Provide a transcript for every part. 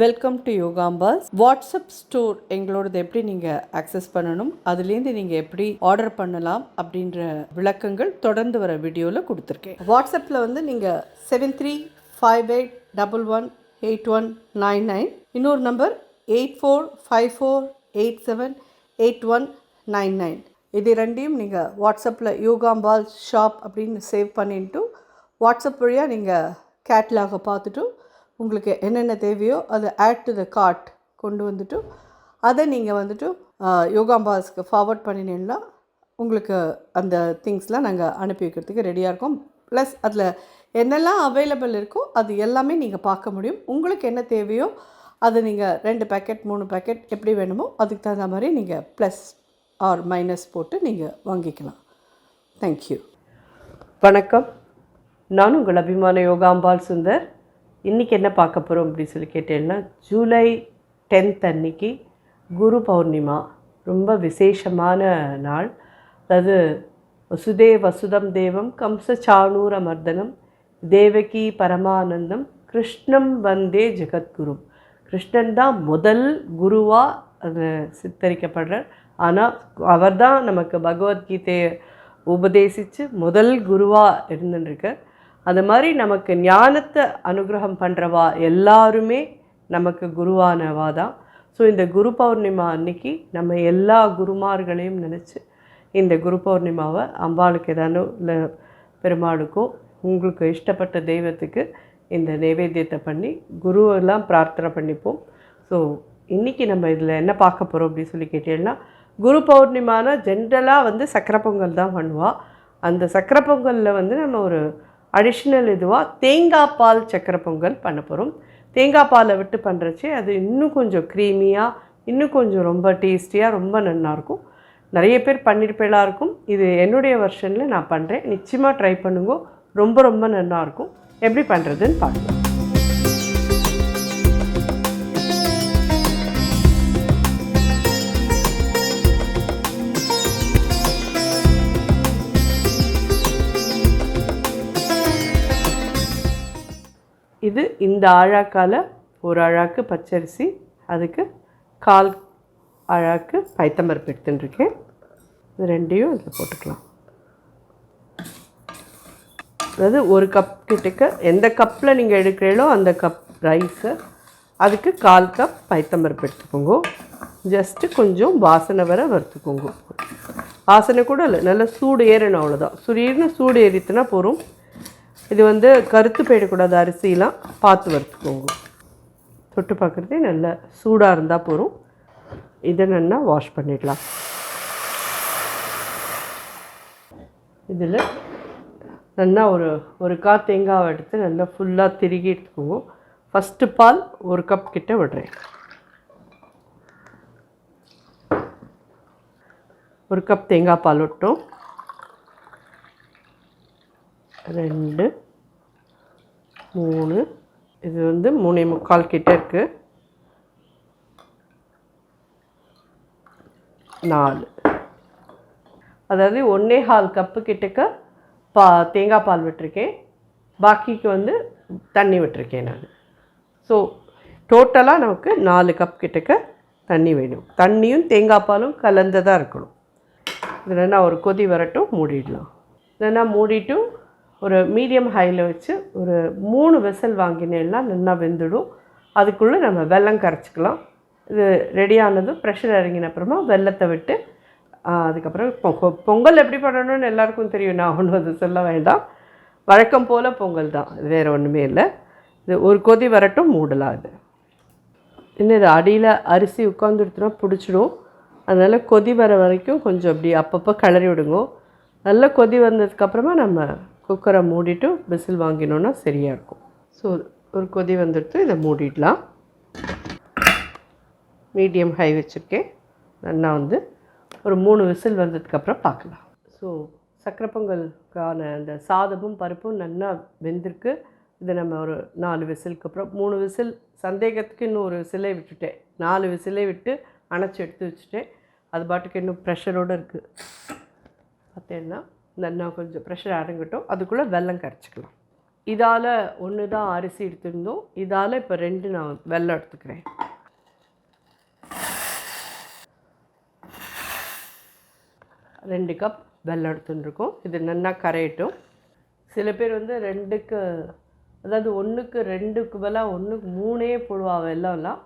Welcome to யோகாம்பாஸ். WhatsApp store எங்களோடது எப்படி நீங்கள் அக்சஸ் பண்ணணும், அதுலேருந்து நீங்கள் எப்படி ஆர்டர் பண்ணலாம் அப்படின்ற விளக்கங்கள் தொடர்ந்து வர வீடியோவில் கொடுத்துருக்கேன். வாட்ஸ்அப்பில் வந்து நீங்கள் 7358118199, இன்னொரு நம்பர் 8454878199. இது ரெண்டையும் நீங்கள் வாட்ஸ்அப்பில் யோகாம்பால் ஷாப் அப்படின்னு சேவ் பண்ணிட்டு வாட்ஸ்அப் வழியாக நீங்கள் கேட்லாகை பார்த்துட்டு உங்களுக்கு என்னென்ன தேவையோ அதை ஆட் டு த கார்ட் கொண்டு வந்துட்டு அதை நீங்கள் வந்துட்டு யோகாம்பாஸ்க்கு ஃபார்வர்ட் பண்ணினீங்கன்னா உங்களுக்கு அந்த திங்ஸ்லாம் நாங்கள் அனுப்பி வைக்கிறதுக்கு ரெடியாக இருக்கோம். ப்ளஸ் அதில் என்னெல்லாம் அவைலபிள் இருக்கோ அது எல்லாமே நீங்கள் பார்க்க முடியும். உங்களுக்கு என்ன தேவையோ அதை நீங்கள் 2 பேக்கெட் 3 பேக்கெட் எப்படி வேணுமோ அதுக்கு தகுந்த மாதிரி நீங்கள் ப்ளஸ் ஆர் மைனஸ் போட்டு நீங்கள் வாங்கிக்கலாம். தேங்க்யூ. வணக்கம், நான் உங்கள் அபிமான யோகாம்பால் சுந்தர். இன்றைக்கி என்ன பார்க்க போகிறோம் அப்படின்னு சொல்லி கேட்டேன்னா, ஜூலை 10 அன்னைக்கு குரு பௌர்ணிமா, ரொம்ப விசேஷமான நாள். அதாவது வசுதம் தேவம் கம்சச்சாணூர மர்தனம் தேவகி பரமானந்தம் கிருஷ்ணம் வந்தே ஜெகத்குரு. கிருஷ்ணன் தான் முதல் குருவாக அது சித்தரிக்கப்படுறார். ஆனால் அவர் தான் நமக்கு பகவத்கீதையை உபதேசித்து முதல் குருவாக இருந்துருக்கார். அது மாதிரி நமக்கு ஞானத்தை அனுகிரகம் பண்ணுறவா எல்லாருமே நமக்கு குருவானவா தான். ஸோ இந்த குரு பௌர்ணிமா அன்னைக்கு நம்ம எல்லா குருமார்களையும் நினச்சி இந்த குரு பௌர்ணிமாவை அம்பாளுக்கு ஏதானோ இல்லை பெருமாளுக்கோ உங்களுக்கு இஷ்டப்பட்ட தெய்வத்துக்கு இந்த நைவேத்தியத்தை பண்ணி குருவெல்லாம் பிரார்த்தனை பண்ணிப்போம். ஸோ இன்றைக்கி நம்ம இதில் என்ன பார்க்க போகிறோம் அப்படின்னு சொல்லி கேட்டீங்கன்னா, குரு பௌர்ணிமான ஜென்ரலாக வந்து சக்கரை பொங்கல் தான் பண்ணுவாள். அந்த சக்கரை பொங்கலில் வந்து நம்ம ஒரு அடிஷ்னல் இதுவாக தேங்காய் பால் சக்கரை பொங்கல் பண்ண போகிறோம். தேங்காய் பாலை விட்டு பண்ணுறச்சு அது இன்னும் கொஞ்சம் க்ரீமியாக, இன்னும் கொஞ்சம் ரொம்ப டேஸ்டியாக, ரொம்ப நல்லாயிருக்கும். நிறைய பேர் பண்ணியிருப்பேலாம் இருக்கும். இது என்னுடைய வெர்ஷனில் நான் பண்ணுறேன். நிச்சயமாக ட்ரை பண்ணுங்க, ரொம்ப ரொம்ப நல்லாயிருக்கும். எப்படி பண்ணுறதுன்னு பார்க்கலாம். இது இந்த ஆழாக்கால் ஒரு அழாக்கு பச்சரிசி, அதுக்கு 1/4 அழாக்கு பைத்தம்பருப்பு எடுத்துட்டுருக்கேன். இது ரெண்டையும் இதில் போட்டுக்கலாம். அதாவது ஒரு கப் கிட்டக்க எந்த கப்பில் நீங்கள் எடுக்கிறீங்களோ அந்த கப் ரைஸு, அதுக்கு 1/4 கப் பைத்தம்பருப்பு எடுத்துக்கோங்க. ஜஸ்ட்டு கொஞ்சம் வாசனை வர வறுத்துக்கோங்க. வாசனை கூட இல்லை, நல்லா சூடு ஏறணும், அவ்வளோதான். சூடு ஏறித்துனா போகும். இது வந்து கருத்து போயிடக்கூடாது, அரிசிலாம் பார்த்து வறுத்துக்கோங்க. தொட்டு பார்க்குறதே நல்லா சூடாக இருந்தால் போகும். இதை நல்லா வாஷ் பண்ணிடலாம். இதில் நல்லா ஒரு கால் தேங்காவை எடுத்து நல்லா ஃபுல்லாக திருகி எடுத்துக்கோங்க. ஃபஸ்ட்டு பால் 1 கப் கிட்ட விடுறேன். 1 கப் தேங்காய் பால் விட்டோம். 2 3, இது வந்து 3/4 கிட்ட இருக்குது. 4, அதாவது 1/4 கப்பு கிட்டக்க தேங்காய் பால் விட்டுருக்கேன். பாக்கிக்கு வந்து தண்ணி விட்டுருக்கேன் நான். ஸோ டோட்டலாக நமக்கு 4 கப் கிட்டக்க தண்ணி வேணும். தண்ணியும் தேங்காய் பாலும் கலந்ததாக இருக்கணும். இதில் நான் ஒரு கொதி வரட்டும், மூடிடலாம். இல்லைன்னா மூடிட்டு ஒரு மீடியம் ஹையில் வச்சு ஒரு 3 விசில் வாங்கினேன்னா நல்லா வெந்துடும். அதுக்குள்ளே நம்ம வெல்லம் கரைச்சிக்கலாம். இது ரெடியானதும் ப்ரெஷர் இறங்கின அப்புறமா வெல்லத்தை விட்டு அதுக்கப்புறம் பொங்கல் எப்படி பண்ணணும்னு எல்லாருக்கும் தெரியும். நான் ஒன்றும் அது சொல்ல வேண்டாம். வழக்கம் போல் பொங்கல் தான், இது வேறு ஒன்றுமே இல்லை. இது ஒரு கொதி வரட்டும், மூடலாம். இது இன்னும் இது அடியில் அரிசி உட்காந்துடுத்துனா பிடிச்சிடும். அதனால் கொதி வர வரைக்கும் கொஞ்சம் அப்படி அப்பப்போ கிளறி விடுங்க. நல்லா கொதி வந்ததுக்கப்புறமா நம்ம குக்கரை மூடிட்டு விசில் வாங்கினோன்னா சரியாக இருக்கும். ஸோ ஒரு கொதி வந்துடுத்து, இதை மூடிடலாம். மீடியம் ஹை வச்சுருக்கேன். நல்லா வந்து ஒரு 3 விசில் வந்ததுக்கப்புறம் பார்க்கலாம். ஸோ சக்கரை பொங்கலுக்கான அந்த சாதமும் பருப்பும் நல்லா வெந்திருக்கு. இதை நம்ம ஒரு 4 விசிலுக்கு அப்புறம் 3 விசில் சந்தேகத்துக்கு இன்னும் ஒரு விசிலே விட்டுட்டேன். 4 விசிலே விட்டு அணைச்சி எடுத்து வச்சுட்டேன். அது பாட்டுக்கு இன்னும் ப்ரெஷரோடு இருக்குது. பார்த்தேன்னா நல்லா கொஞ்சம் ப்ரெஷர் அடங்கட்டும். அதுக்குள்ளே வெல்லம் கரைச்சிக்கலாம். இதால் ஒன்று தான் அரிசி எடுத்துருந்தோம், இதால் இப்போ 2 நான் வெல்லம் எடுத்துக்கிறேன். ரெண்டு கப் வெல்லம் எடுத்துட்டுருக்கோம். இது நல்லா கரையட்டும். சில பேர் வந்து 2க்கு அதாவது 1க்கு 2க்கு பதிலாக 1க்கு 3 போடுவா வெல்லம்லாம்.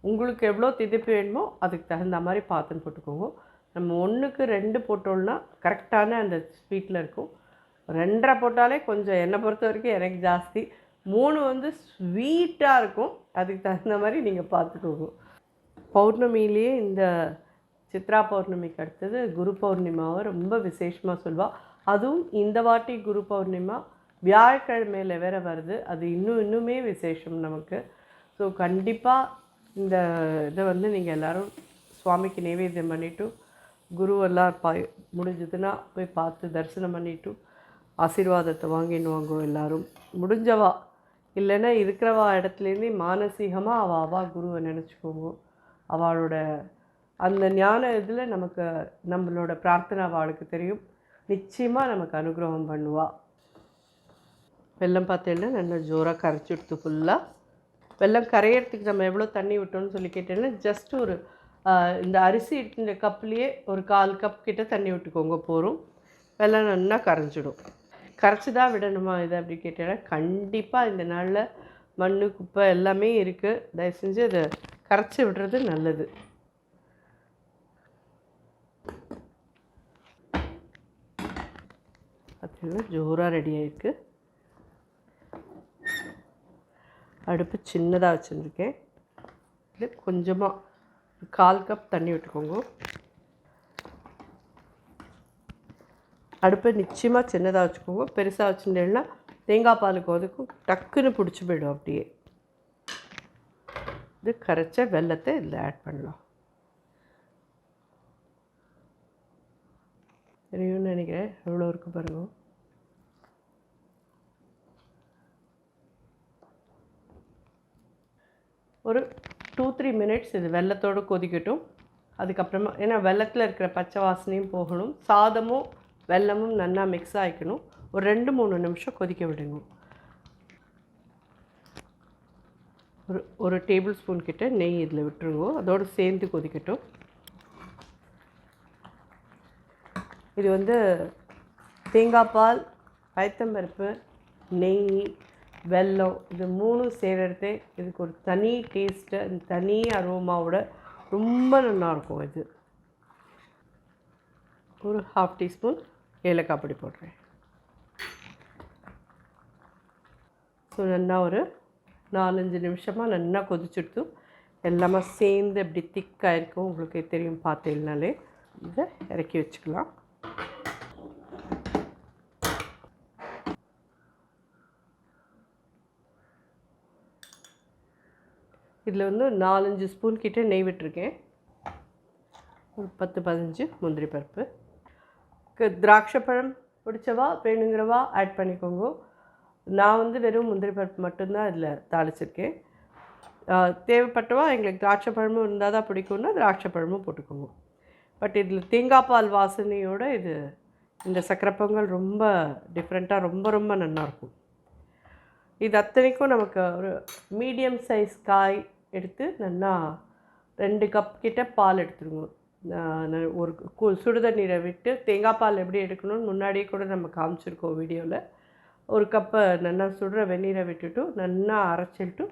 உங்களுக்கு எவ்வளோ திதிப்பு வேணுமோ அதுக்கு தகுந்த மாதிரி பார்த்துன்னு போட்டுக்கோங்க. நம்ம 1க்கு 2 போட்டோம்னா கரெக்டான அந்த ஸ்வீட்டில் இருக்கும். 2.5 போட்டாலே கொஞ்சம் என்னை பொறுத்த வரைக்கும் எனக்கு ஜாஸ்தி. 3 வந்து ஸ்வீட்டாக இருக்கும். அதுக்கு தகுந்த மாதிரி நீங்கள் பார்த்துக்கோங்க. பௌர்ணமியிலேயே இந்த சித்ரா பௌர்ணமிக்கு அடுத்தது குரு பௌர்ணிமாவை ரொம்ப விசேஷமாக சொல்லுவாள். அதுவும் இந்த வாட்டி குரு பௌர்ணிமா வியாழக்கிழமையில் வேறு வருது. அது இன்னுமே விசேஷம் நமக்கு. ஸோ கண்டிப்பாக இந்த இதை வந்து நீங்கள் எல்லோரும் சுவாமிக்கு நைவேத்தியம் பண்ணிவிட்டு குருவெல்லாம் முடிஞ்சதுன்னா போய் பார்த்து தரிசனம் பண்ணிவிட்டு ஆசீர்வாதத்தை வாங்கின்னு வாங்குவோம் எல்லோரும். முடிஞ்சவா இல்லைன்னா இருக்கிறவா இடத்துலேருந்தே மானசீகமாக அவள் குருவை நினச்சிக்கோங்க. அவளோட அந்த ஞான இதில் நமக்கு நம்மளோட பிரார்த்தனை அவளுக்கு தெரியும். நிச்சயமாக நமக்கு அனுகிரகம் பண்ணுவாள். வெல்லம் பார்த்தீங்கன்னா நல்லா ஜோராக கரைச்சி விட்டு ஃபுல்லாக. வெல்லம் கரையிறதுக்கு நம்ம எவ்வளோ தண்ணி விட்டோம்னு சொல்லி கேட்டேன்னா ஜஸ்ட் ஒரு இந்த அரிசி இந்த கப்லேயே ஒரு 1/4 கப் கிட்ட தண்ணி விட்டுக்கோங்க போதும். வெல்லம் நல்லா கரைஞ்சிடும். கரைச்சி தான் விடணுமா இதை அப்படி கேட்டேன்னா கண்டிப்பாக இந்த நாளில் மண் குப்பை எல்லாமே இருக்குது. தயவு செஞ்சு அதை கரைச்சி விடுறது நல்லது. பார்த்தீங்கன்னா ஜோராக ரெடி ஆகிருக்கு. அடுப்பு சின்னதாக வச்சுருக்கேன். இது கொஞ்சமாக 1/4 கப் தண்ணி விட்டுக்கோங்க. அடுப்பை நிச்சயமாக சின்னதாக வச்சுக்கோங்க. பெருசாக வச்சுருந்தேன்னா தேங்காய் பாலுக்கு அதுக்கும் டக்குன்னு பிடிச்சி போயிடும். அப்படியே இது கரைச்ச வெல்லத்தை இதில் ஆட் பண்ணலாம். தெரியும்னு நினைக்கிறேன். எவ்வளோ இருக்குது பாருங்க. ஒரு 2-3 மினிட்ஸ் இது வெல்லத்தோடு கொதிக்கட்டும். அதுக்கப்புறமா ஏன்னா வெல்லத்தில் இருக்கிற பச்சை வாசனையும் போகணும், சாதமும் வெல்லமும் நல்லா மிக்ஸ் ஆகிக்கணும். ஒரு 2-3 நிமிஷம் கொதிக்க விடுங்க. ஒரு டேபிள் ஸ்பூன் கிட்ட நெய் இதில் விட்டுருங்க. அதோடு சேர்ந்து கொதிக்கட்டும். இது வந்து தேங்காய் பால், பயத்தம்பருப்பு, நெய், வெல்லம் இது 3 சேர்கிறதே இதுக்கு ஒரு தனி டேஸ்ட்டு, தனி அரோமாவோட ரொம்ப நல்லாயிருக்கும். இது ஒரு 1/2 டீஸ்பூன் ஏலக்காய் பொடி போடுறேன். ஸோ நல்லா ஒரு 4-5 நிமிஷமாக நல்லா கொதிச்சுட்டு எல்லாமே சேர்ந்து அப்படி திக்காக இருக்கும். உங்களுக்கு தெரியும் பார்த்தீங்கனாலே. இதை இறக்கி வச்சுக்கலாம். இதில் வந்து 4-5 ஸ்பூன் கிட்டே நெய் விட்டுருக்கேன். ஒரு 10-15 முந்திரி பருப்பு. திராட்சை பழம் பிடிச்சவா வேணுங்கிறவா ஆட் பண்ணிக்கோங்க. நான் வந்து வெறும் முந்திரி பருப்பு மட்டும்தான் இதில் தாளிச்சிருக்கேன். தேவைப்பட்டவா எங்களுக்கு திராட்சை பழமும் இருந்தால் தான் பிடிக்கும்னா திராட்சை பழமும் போட்டுக்கோங்க. பட் இதில் தேங்காய் பால் வாசனையோடு இந்த சக்கரை பொங்கல் ரொம்ப டிஃப்ரெண்ட்டாக ரொம்ப நல்லாயிருக்கும். இது அத்தனைக்கும் நமக்கு ஒரு மீடியம் சைஸ் காய் எடுத்து நல்லா 2 கப் கிட்ட பால் எடுத்துருங்க. ஒரு சுடுதண்ணீரை விட்டு தேங்காய் பால் எப்படி எடுக்கணும்னு முன்னாடியே கூட நம்ம காமிச்சிருக்கோம் வீடியோவில். ஒரு கப்பை நல்லா சுடுற வெந்நீரை விட்டுட்டு நல்லா அரைச்சிட்டு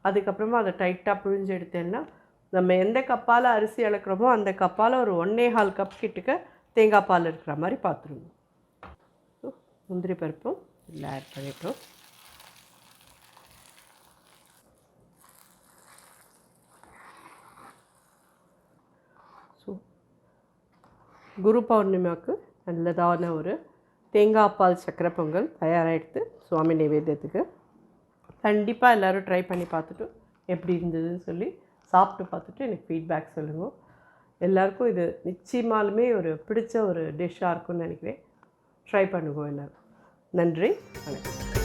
அதுக்கப்புறமா அதை டைட்டாக புழிஞ்சு எடுத்தேன்னா நம்ம எந்த கப்பால் அரிசி அளக்குறோமோ அந்த கப்பால் ஒரு 1.25 கப் கிட்டக்க தேங்காய் பால் இருக்கிற மாதிரி பார்த்துருங்க. முந்திரி பருப்பும் இதில் ஆட் பண்ணிட்டோம். குரு பௌர்ணிமாவுக்கு நல்லதான ஒரு தேங்காய் பால் சக்கரை பொங்கல் தயாராகிடுது சுவாமி நைவேத்தியத்துக்கு. கண்டிப்பாக எல்லோரும் ட்ரை பண்ணி பார்த்துட்டு எப்படி இருந்ததுன்னு சொல்லி சாப்பிட்டு பார்த்துட்டு எனக்கு ஃபீட்பேக் சொல்லுங்கள். எல்லாருக்கும் இது நிச்சயமாலுமே ஒரு பிடிச்ச ஒரு டிஷ்ஷாக இருக்கும்னு நினைக்கிறேன். ட்ரை பண்ணுவோம் எல்லோரும். நன்றி, வணக்கம்.